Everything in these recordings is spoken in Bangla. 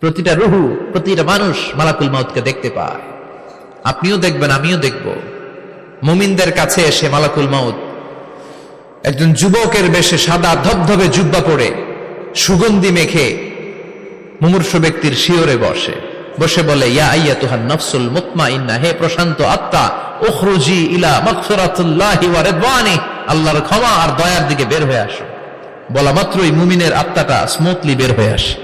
প্রতিটা রুহু, প্রতিটা মানুষ মালাকুল মাউতকে দেখতে পায়। আপনিও দেখবেন, আমিও দেখব। মুমিনদের কাছে এসে মালাকুল মাউত একজন যুবকের বেশে সাদা ধবধবে জুব্বা পরে সুগন্ধি মেখে মুমূর্ষু ব্যক্তির শিয়রে বসে বলে, ইয়া আইয়াতুহান নাফসুল মুতমাইন্নাহ, হে প্রশান্ত আত্মা, উখরুজি ইলা মাগফিরাতিল্লাহি ওয়া রিদওয়ানি, আল্লাহর ক্ষমা আর দয়ার দিকে বের হয়ে আসো। বলা মাত্রই মুমিনের আত্মাটা স্মুথলি বের হয়ে আসে।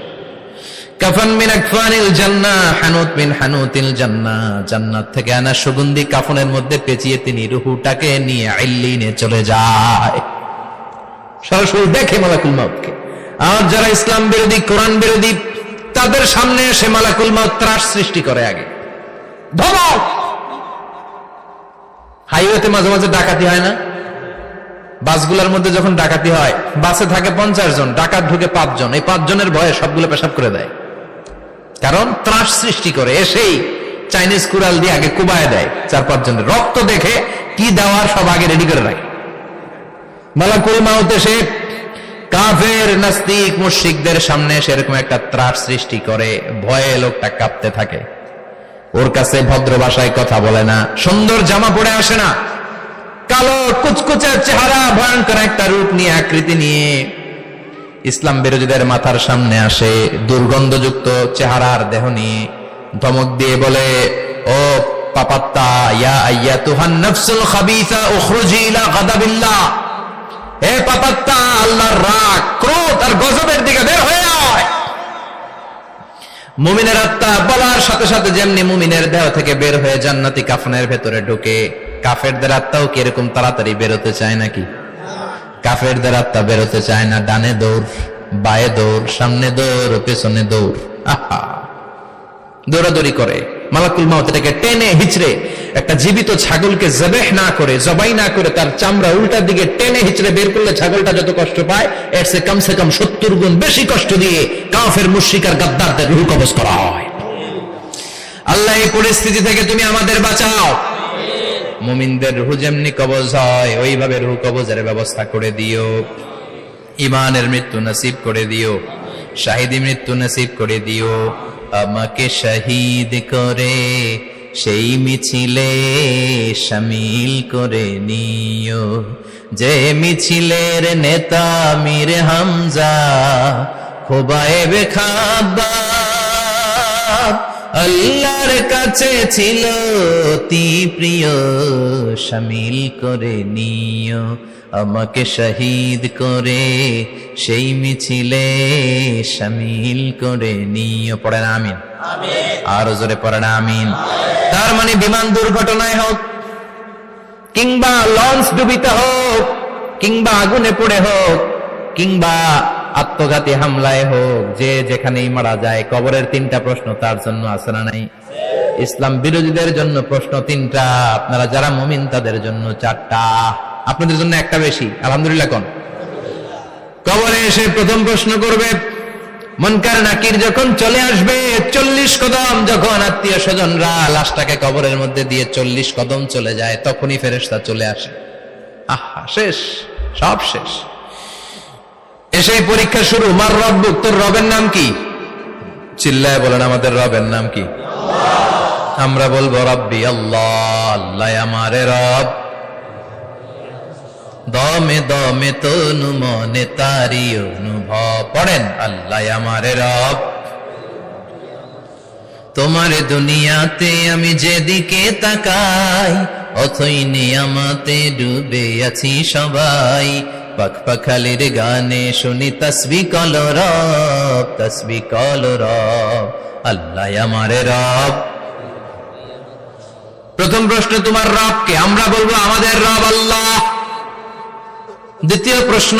কাফান মিন আকফানিল জান্নাহ, হানুত মিন হানুতিল জান্নাহ, জান্নাত থেকে আনা সুগন্ধি কাফনের মধ্যে পেঁচিয়ে তিনি রূহটাকে নিয়ে ইল্লিনে চলে যায়। সরাসরি দেখে মালাকুল মাউতকে। আর যারা ইসলাম বিরোধী, কোরআন বিরোধী, তাদের সামনে এসে মালাকুল মাউত ত্রাস সৃষ্টি করে। আগে ধমক। হাইওয়েতে মাঝে মাঝে ডাকাতি হয় না? বাসগুলোর মধ্যে যখন ডাকাতি হয়, বাসে থাকে 50 জন, ডাকাত ঢুকে 5 জন। এই 5 জনের ভয়ে সবগুলো পেশাব করে দেয়, কারণ ত্রাস সৃষ্টি করে। এসেই চাইনিজ কুড়াল দিয়ে আগে কুবায় দেয় 4-5 জনের। রক্ত দেখে কি দেওয়ার সব আগে রেডি করে রাখে। মালাকুল মাউত এসে কাফের, নাস্তিক, মুশরিকদের সামনে সেরকম একটা ত্রাস সৃষ্টি করে। ভয়ে লোকটা কাঁপতে থাকে। ওর কাছে ভদ্র ভাষায় কথা বলে না, সুন্দর জামা পরে আসে না, কালো কুচকুচে চেহারা, ভয়ঙ্কর একটা রূপ নিয়ে, আকৃতি নিয়ে ইসলাম বিরোধীদের মাথার সামনে আসে, দুর্গন্ধযুক্ত চেহারার দেহ নিয়ে ধমক দিয়ে বলে, ও পাপাত্তা, ইয়া আইয়াতুহান নাফসুল খাবিসা উখরুজি ইলা গাদাবিল্লাহ, হে পাপাত্তা, আল্লাহর রাগ, ক্রোধ আর গজবের দিকে বের হয়ে আয়। মুমিনের আত্মা বলার সাথে সাথে যেমনি মুমিনের দেহ থেকে বের হয়ে জান্নাতি কাফনের ভেতরে ঢুকে, কাফেরদের আত্মাও কি এরকম তাড়াতাড়ি বেরোতে চায় নাকি? কাফেরদের আত্মা বেরোতে চায় না। ডানে দৌড়, বায়ে দৌড়, সামনে দৌড়, পেছনে দৌড়, আহা, দৌড়াদৌড়ি করে। মালাকুল মাউত এটাকে টেনে হিচড়ে, একটা জীবিত ছাগলকে জবাই না করে তার চামড়া উল্টার দিকে টেনে হিচড়ে বের করলে ছাগলটা যত কষ্ট পায়, এর চেয়ে কমসে কম 70 গুণ বেশি কষ্ট দিয়ে কাফের, মুশরিক আর গাদ্দারদের রূহ কবজ করা হয়। আল্লাহ, এই পরিস্থিতি থেকে তুমি আমাদের বাঁচাও। মুমিনদের রূহ যেমনি কবজ হয়, ওইভাবে রূহ কবজের ব্যবস্থা করে দিও। ঈমানের মৃত্যু নসিব করে দিও, শাহিদি মৃত্যু নসিব করে দিও। আমাকে শহীদ করে সেই মিছিলে শামিল করে নিও, যে মিছিলের নেতা মীর হামজা, খোবায়েবে খাব্বাব, আল্লাহর কাছে ছিল অতি প্রিয়, শামিল করে নিও। আমাকে শহীদ করে সেই মিছিলে শামিল করে নিও। পড়েন আমিন। আর জোরে পড়েন আমিন। তার মানে বিমান দুর্ঘটনায় হোক, কিংবা লঞ্চ ডুবিতে হোক, কিংবা আগুনে পড়ে হোক, কিংবা আত্মঘাতী হামলায় হোক, যে যেখানেই মারা যায়, কবরের 3টা প্রশ্ন তার জন্য আছে না নাই? ইসলাম বিরোধীদের জন্য প্রশ্ন 3টা, আপনারা যারা মুমিন তাদের জন্য 4টা, আপনাদের জন্য একটা বেশি। আলহামদুলিল্লাহ। কোন কবরে এসে প্রথম প্রশ্ন করবে, মুনকার নাকির যখন চলে আসবে, 40 কদম যখন আত্মীয় স্বজনরা লাশটাকে কবরের মধ্যে দিয়ে 40 কদম চলে যায়, তখনই ফেরেশতা চলে আসে। আহা, শেষ, সব শেষ। এসে পরীক্ষা শুরু। মার রব্বুক, তোর রবের নাম কি? চিল্লায় বলেন, আমাদের রবের নাম কি? আমরা বলবো রব্বি আল্লাহ, আল্লাহ আমারে রব। দমে দমে তনু মনে তারি অনুভব। পড়েন, আল্লাহ আমারে রব। তোমার দুনিয়াতে আমি যেদিকে তাকাই, অথই নিয়ামতে ডুবে আছি সবাই। পাখপাখালির গানে শুনি তসবিহ কলো রব, তসবিহ কলো রব, আল্লাহ আমারে রব। প্রথম প্রশ্ন, তোমার রব কে? আমরা বলবো আমাদের রব আল্লাহ। দ্বিতীয় প্রশ্ন,